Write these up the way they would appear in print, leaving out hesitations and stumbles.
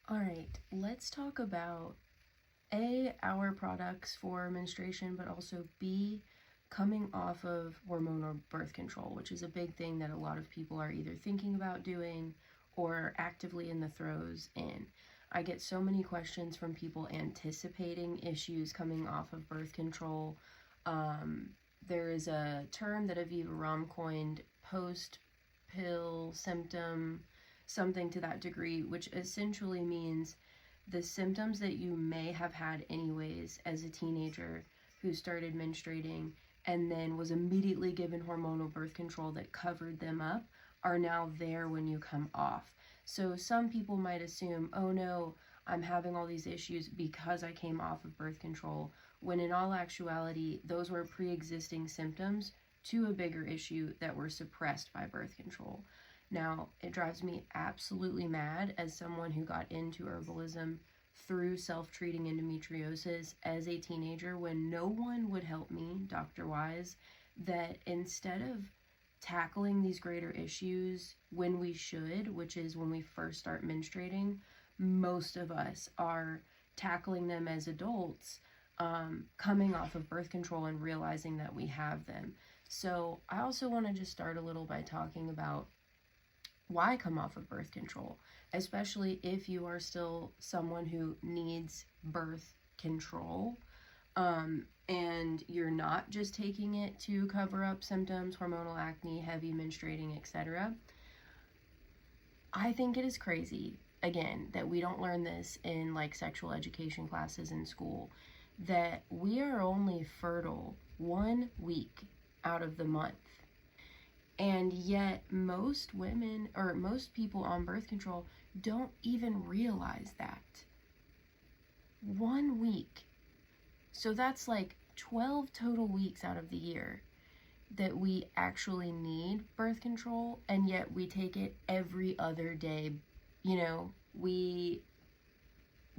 All right, let's talk about A, our products for menstruation, but also B, coming off of hormonal birth control, which is a big thing that a lot of people are either thinking about doing or actively in the throes in. I get so many questions from people anticipating issues coming off of birth control. There is a term that Aviva Ram coined, post pill symptom, something to that degree, which essentially means the symptoms that you may have had anyways as a teenager who started menstruating and then was immediately given hormonal birth control that covered them up are now there when you come off. So some people might assume, oh no, I'm having all these issues because I came off of birth control, when in all actuality, those were pre-existing symptoms to a bigger issue that were suppressed by birth control. Now, it drives me absolutely mad as someone who got into herbalism through self-treating endometriosis as a teenager when no one would help me, Dr. Wise, that instead of tackling these greater issues when we should, which is when we first start menstruating, most of us are tackling them as adults, coming off of birth control and realizing that we have them. So I also want to just start a little by talking about why come off of birth control, especially if you are still someone who needs birth control, and you're not just taking it to cover up symptoms, hormonal acne, heavy menstruating, etc. I think it is crazy, again, that we don't learn this in like sexual education classes in school, that we are only fertile 1 week out of the month. And yet most women or most people on birth control don't even realize that. 1 week. So that's like 12 total weeks out of the year that we actually need birth control, and yet we take it every other day. You know, we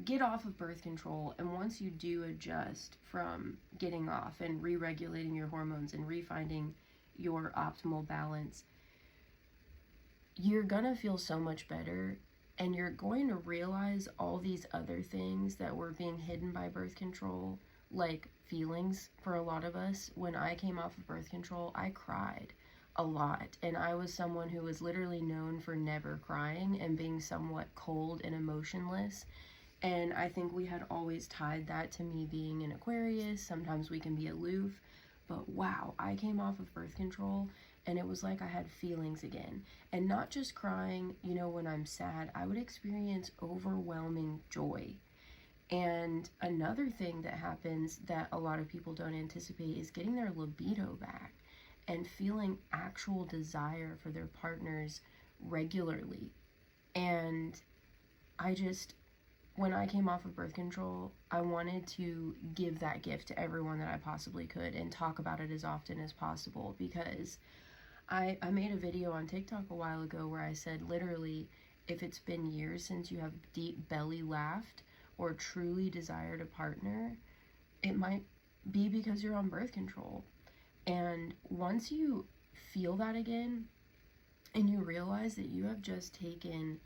get off of birth control, and once you do adjust from getting off and re-regulating your hormones and refinding your optimal balance, you're gonna feel so much better, and you're going to realize all these other things that were being hidden by birth control, like feelings. For a lot of us, when I came off of birth control, I cried a lot, and I was someone who was literally known for never crying and being somewhat cold and emotionless. And I think we had always tied that to me being an Aquarius. Sometimes we can be aloof, but wow, I came off of birth control and it was like I had feelings again. And not just crying, you know, when I'm sad, I would experience overwhelming joy. And another thing that happens that a lot of people don't anticipate is getting their libido back and feeling actual desire for their partners regularly. And when I came off of birth control, I wanted to give that gift to everyone that I possibly could and talk about it as often as possible, because I made a video on TikTok a while ago where I said, literally, if it's been years since you have deep belly laughed or truly desired a partner, it might be because you're on birth control. And once you feel that again and you realize that you have just taken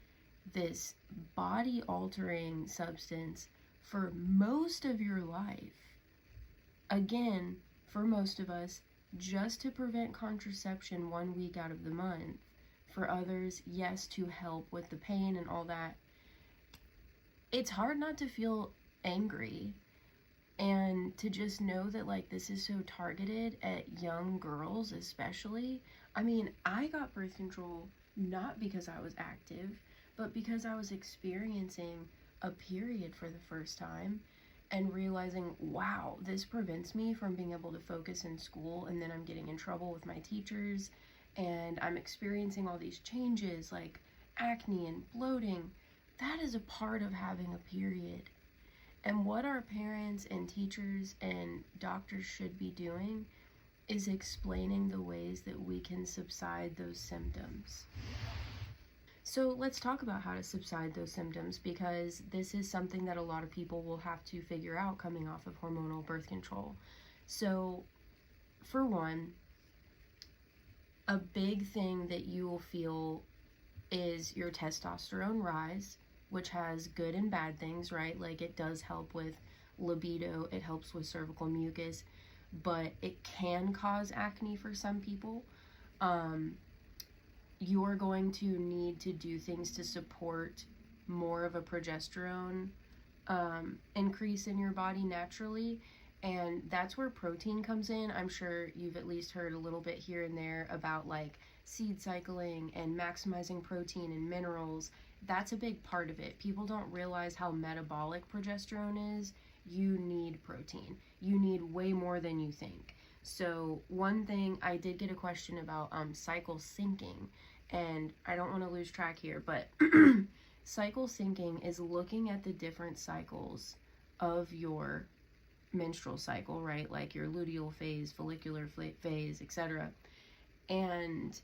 this body altering substance for most of your life, again, for most of us, just to prevent contraception 1 week out of the month, for others, yes, to help with the pain and all that, it's hard not to feel angry and to just know that, like, this is so targeted at young girls especially. I mean, I got birth control not because I was active, but because I was experiencing a period for the first time and realizing, wow, this prevents me from being able to focus in school, and then I'm getting in trouble with my teachers, and I'm experiencing all these changes like acne and bloating. That is a part of having a period. And what our parents and teachers and doctors should be doing is explaining the ways that we can subside those symptoms. So let's talk about how to subside those symptoms, because this is something that a lot of people will have to figure out coming off of hormonal birth control. So for one, a big thing that you will feel is your testosterone rise, which has good and bad things, right? Like it does help with libido, it helps with cervical mucus, but it can cause acne for some people. You're going to need to do things to support more of a progesterone increase in your body naturally. And that's where protein comes in. I'm sure you've at least heard a little bit here and there about like seed cycling and maximizing protein and minerals. That's a big part of it. People don't realize how metabolic progesterone is. You need protein. You need way more than you think. So one thing, I did get a question about cycle syncing, and I don't want to lose track here, but cycle syncing is looking at the different cycles of your menstrual cycle, right? Like your luteal phase, follicular phase, etc. And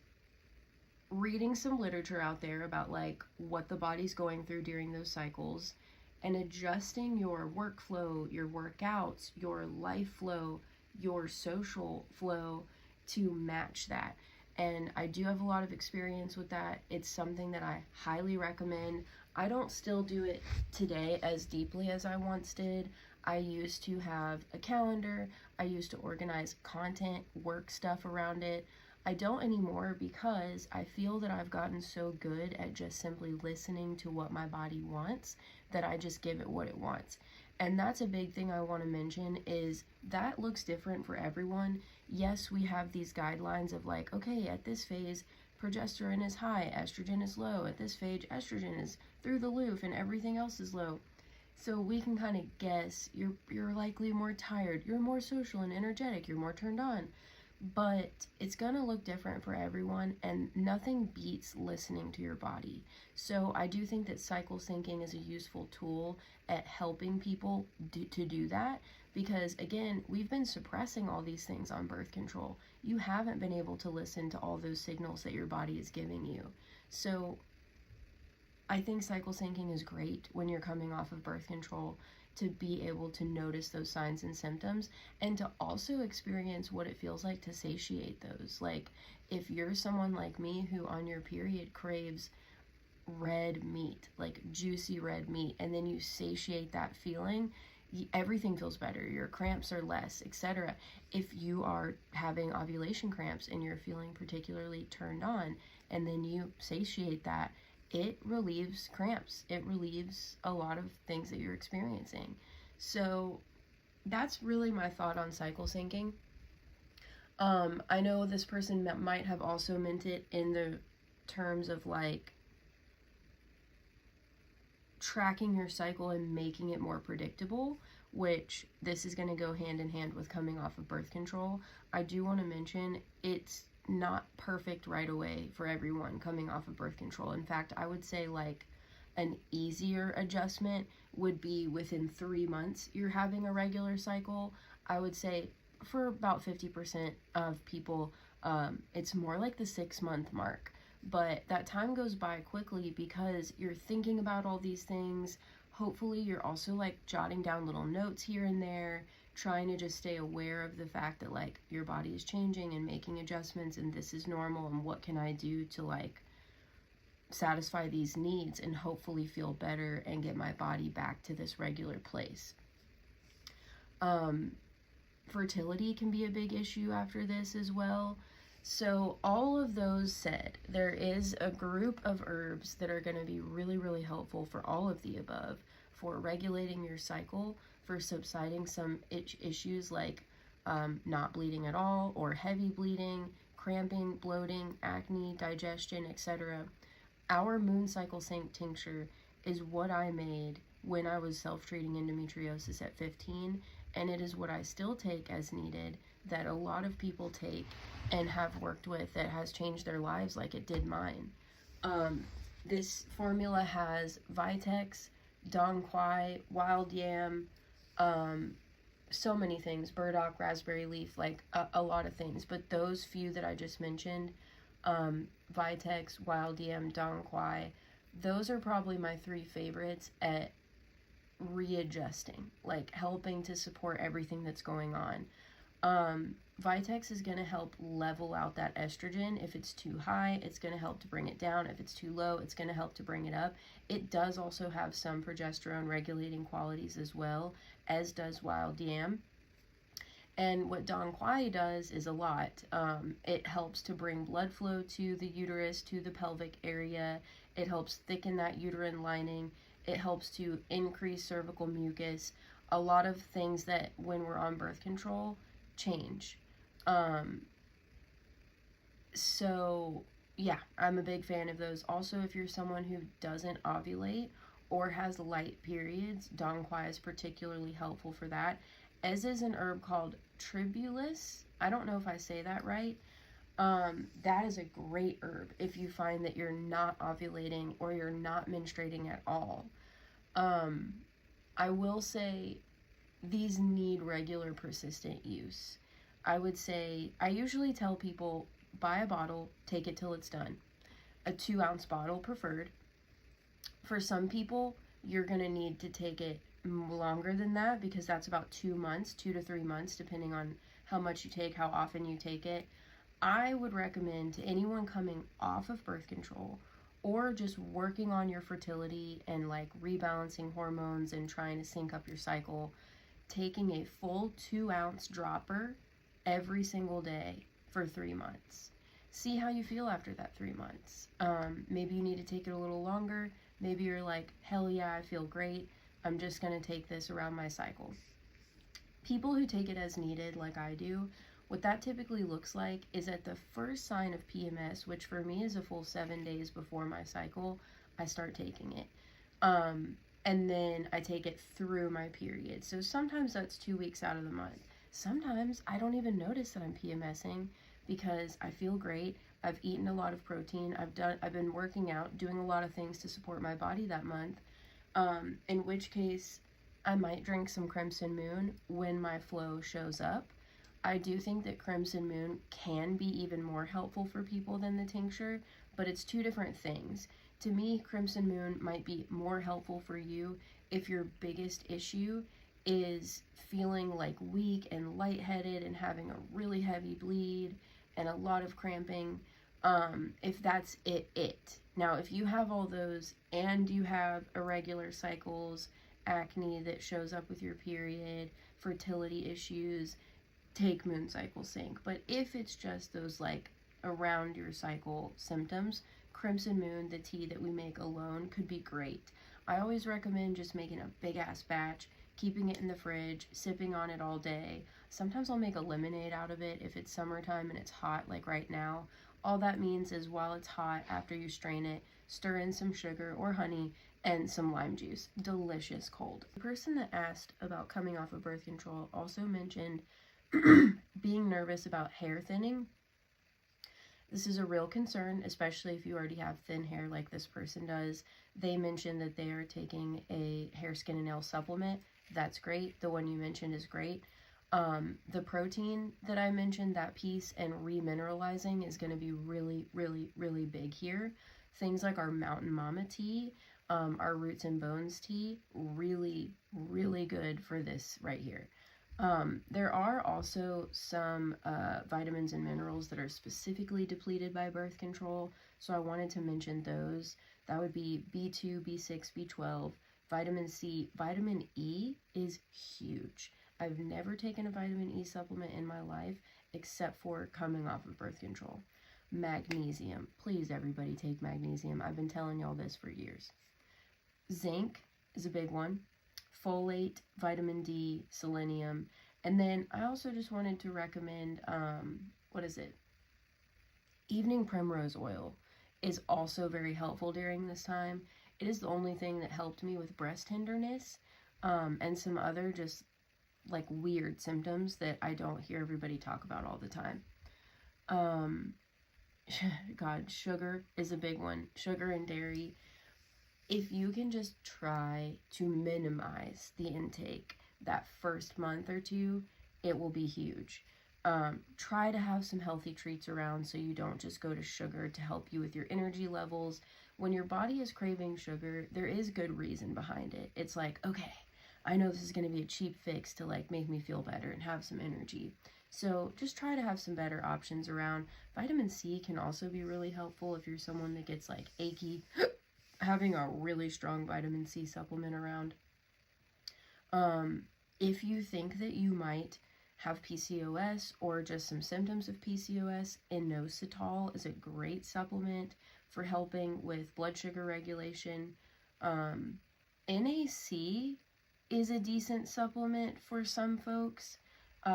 reading some literature out there about like what the body's going through during those cycles and adjusting your workflow, your workouts, your life flow, your social flow to match that. And I do have a lot of experience with that. It's something that I highly recommend. I don't still do it today as deeply as I once did. I used to have a calendar. I used to organize content, work stuff around it. I don't anymore because I feel that I've gotten so good at just simply listening to what my body wants that I just give it what it wants. And that's a big thing I want to mention is that looks different for everyone. Yes, we have these guidelines of like, okay, at this phase, progesterone is high, estrogen is low. At this phase, estrogen is through the roof and everything else is low. So we can kind of guess you're likely more tired, you're more social and energetic, you're more turned on. But it's gonna look different for everyone, and nothing beats listening to your body. So I do think that cycle syncing is a useful tool at helping people to do that, because again, we've been suppressing all these things on birth control. You haven't been able to listen to all those signals that your body is giving you. So I think cycle syncing is great when you're coming off of birth control, to be able to notice those signs and symptoms and to also experience what it feels like to satiate those. Like if you're someone like me who on your period craves red meat, like juicy red meat, and then you satiate that feeling, everything feels better. Your cramps are less, etc. If you are having ovulation cramps and you're feeling particularly turned on and then you satiate that, it relieves cramps. It relieves a lot of things that you're experiencing. So that's really my thought on cycle syncing. I know this person might have also meant it in the terms of like tracking your cycle and making it more predictable, which this is going to go hand in hand with coming off of birth control. I do want to mention it's not perfect right away for everyone coming off of birth control. In fact, I would say like an easier adjustment would be within 3 months you're having a regular cycle. I would say for about 50% of people, it's more like the 6-month mark. But that time goes by quickly because you're thinking about all these things. Hopefully you're also like jotting down little notes here and there, trying to just stay aware of the fact that like your body is changing and making adjustments and this is normal and what can I do to like satisfy these needs and hopefully feel better and get my body back to this regular place. Fertility can be a big issue after this as well. So all of those said, there is a group of herbs that are going to be really, really helpful for all of the above, for regulating your cycle, for subsiding some issues like not bleeding at all or heavy bleeding, cramping, bloating, acne, digestion, etc. Our moon cycle sync tincture is what I made when I was self-treating endometriosis at 15, and it is what I still take as needed, that a lot of people take and have worked with, that has changed their lives like it did mine. This formula has Vitex, Dong Quai, wild yam, so many things, burdock, raspberry leaf, like a lot of things. But those few that I just mentioned, Vitex, wild yam, Dong Quai, those are probably my 3 favorites at readjusting, like helping to support everything that's going on. Vitex is going to help level out that estrogen. If it's too high, it's going to help to bring it down. If it's too low, it's going to help to bring it up. It does also have some progesterone regulating qualities as well, as does wild yam. And what Dong Quai does is a lot. It helps to bring blood flow to the uterus, to the pelvic area. It helps thicken that uterine lining. It helps to increase cervical mucus. A lot of things that when we're on birth control change. Um, so, yeah, I'm a big fan of those. Also, if you're someone who doesn't ovulate or has light periods, Dong Quai is particularly helpful for that, as is an herb called tribulus. I don't know if I say that right. That is a great herb if you find that you're not ovulating or you're not menstruating at all. I will say these need regular, persistent use. I would say, I usually tell people buy a bottle, take it till it's done. A 2-ounce bottle preferred. For some people, you're going to need to take it longer than that because that's about 2 months, 2 to 3 months, depending on how much you take, how often you take it. I would recommend to anyone coming off of birth control or just working on your fertility and like rebalancing hormones and trying to sync up your cycle, taking a full 2-ounce dropper every single day for 3 months. See how you feel after that 3 months. Maybe you need to take it a little longer. Maybe you're like, hell yeah, I feel great. I'm just going to take this around my cycle. People who take it as needed, like I do, what that typically looks like is at the first sign of PMS, which for me is a full 7 days before my cycle, I start taking it. And then I take it through my period. So sometimes that's 2 weeks out of the month. Sometimes I don't even notice that I'm PMSing because I feel great. I've eaten a lot of protein. I've been working out, doing a lot of things to support my body that month. In which case I might drink some Crimson Moon when my flow shows up. I do think that Crimson Moon can be even more helpful for people than the tincture, but it's two different things. To me, Crimson Moon might be more helpful for you if your biggest issue is feeling like weak and lightheaded and having a really heavy bleed and a lot of cramping. If that's it. Now, if you have all those and you have irregular cycles, acne that shows up with your period, fertility issues, take Moon Cycle Sync. But if it's just those like around your cycle symptoms, Crimson Moon, the tea that we make alone, could be great. I always recommend just making a big ass batch, keeping it in the fridge, sipping on it all day. Sometimes I'll make a lemonade out of it if it's summertime and it's hot like right now. All that means is while it's hot, after you strain it, stir in some sugar or honey and some lime juice. Delicious cold. The person that asked about coming off of birth control also mentioned being nervous about hair thinning. This is a real concern, especially if you already have thin hair like this person does. They mentioned that they are taking a hair, skin, and nail supplement. That's great. The one you mentioned is great. The protein that I mentioned, that piece, and remineralizing is going to be really, really, really big here. Things like our Mountain Mama tea, our Roots and Bones tea, really, really good for this right here. There are also some vitamins and minerals that are specifically depleted by birth control, so I wanted to mention those. That would be B2, B6, B12, vitamin C. Vitamin E is huge. I've never taken a vitamin E supplement in my life except for coming off of birth control. Magnesium. Please, everybody, take magnesium. I've been telling y'all this for years. Zinc is a big one. Folate, vitamin D, selenium. And then I also just wanted to recommend, evening primrose oil is also very helpful during this time. It is the only thing that helped me with breast tenderness, and some other just like weird symptoms that I don't hear everybody talk about all the time. God, sugar is a big one. Sugar and dairy. If you can just try to minimize the intake that first month or two, it will be huge. Try to have some healthy treats around so you don't just go to sugar to help you with your energy levels. When your body is craving sugar, there is good reason behind it. It's like, okay, I know this is going to be a cheap fix to like make me feel better and have some energy. So just try to have some better options around. Vitamin C can also be really helpful if you're someone that gets like achy. Having a really strong vitamin C supplement around. If you think that you might have PCOS or just some symptoms of PCOS, inositol is a great supplement for helping with blood sugar regulation. NAC is a decent supplement for some folks.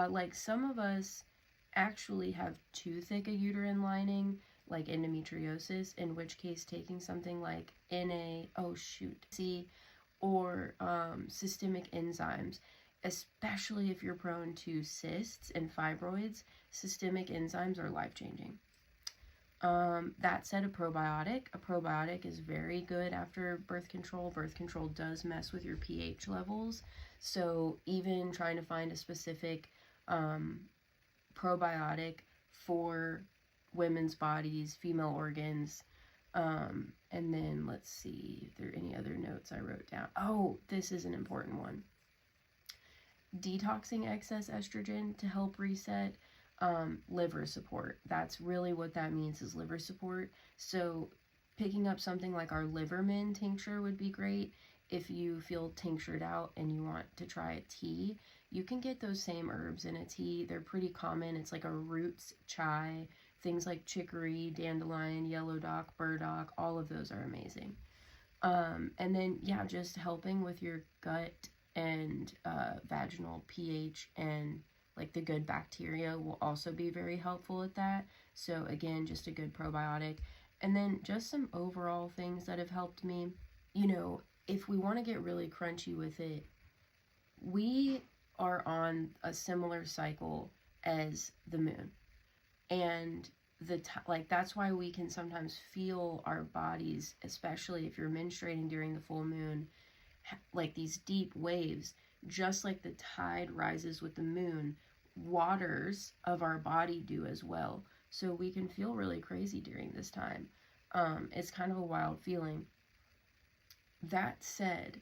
Like some of us actually have too thick a uterine lining, like endometriosis, in which case taking something like C or systemic enzymes, especially if you're prone to cysts and fibroids, systemic enzymes are life-changing. That said, a probiotic is very good after birth control. Birth control does mess with your pH levels, so even trying to find a specific probiotic for women's bodies, female organs, and then let's see if there are any other notes I wrote down. Oh, this is an important one. Detoxing excess estrogen to help reset. Liver support. That's really what that means, is liver support. So picking up something like our Livermin tincture would be great. If you feel tinctured out and you want to try a tea, you can get those same herbs in a tea. They're pretty common. It's like a roots chai. Things like chicory, dandelion, yellow dock, burdock, all of those are amazing. And then, yeah, just helping with your gut and vaginal pH, and like the good bacteria will also be very helpful at that. So again, just a good probiotic. And then just some overall things that have helped me. You know, if we want to get really crunchy with it, we are on a similar cycle as the moon. And that's why we can sometimes feel our bodies, especially if you're menstruating during the full moon, like these deep waves. Just like the tide rises with the moon, waters of our body do as well. So we can feel really crazy during this time. It's kind of a wild feeling. That said,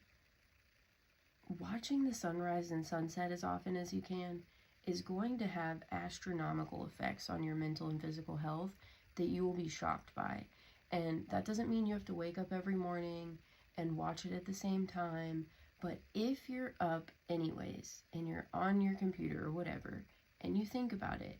watching the sunrise and sunset as often as you can is going to have astronomical effects on your mental and physical health that you will be shocked by. And that doesn't mean you have to wake up every morning and watch it at the same time. But if you're up anyways, and you're on your computer or whatever, and you think about it,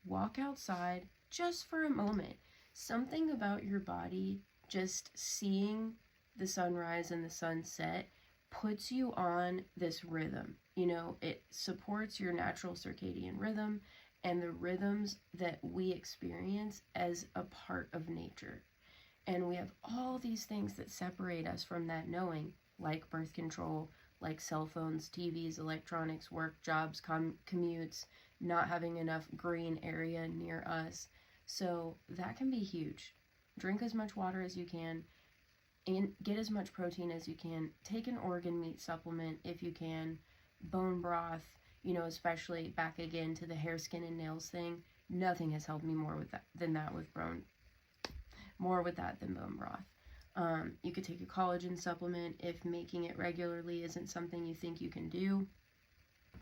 walk outside just for a moment. Something about your body, just seeing the sunrise and the sunset, puts you on this rhythm. You know, it supports your natural circadian rhythm and the rhythms that we experience as a part of nature. And we have all these things that separate us from that knowing, like birth control, like cell phones, TVs, electronics, work, jobs, commutes, not having enough green area near us. So that can be huge. Drink as much water as you can, and get as much protein as you can. Take an organ meat supplement if you can. Bone broth, you know, especially back again to the hair, skin, and nails thing. Nothing has helped me more with that than bone broth. You could take a collagen supplement if making it regularly isn't something you think you can do.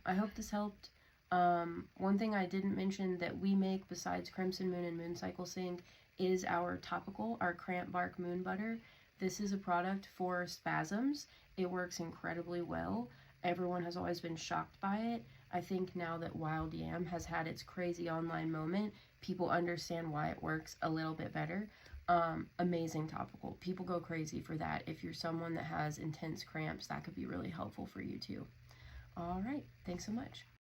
I hope this helped. One thing I didn't mention that we make besides Crimson Moon and Moon Cycle Sync is our topical, our cramp bark moon butter. This is a product for spasms. It works incredibly well. Everyone has always been shocked by it. I think now that Wild Yam has had its crazy online moment, people understand why it works a little bit better. Amazing topical. People go crazy for that. If you're someone that has intense cramps, that could be really helpful for you too. All right. Thanks so much.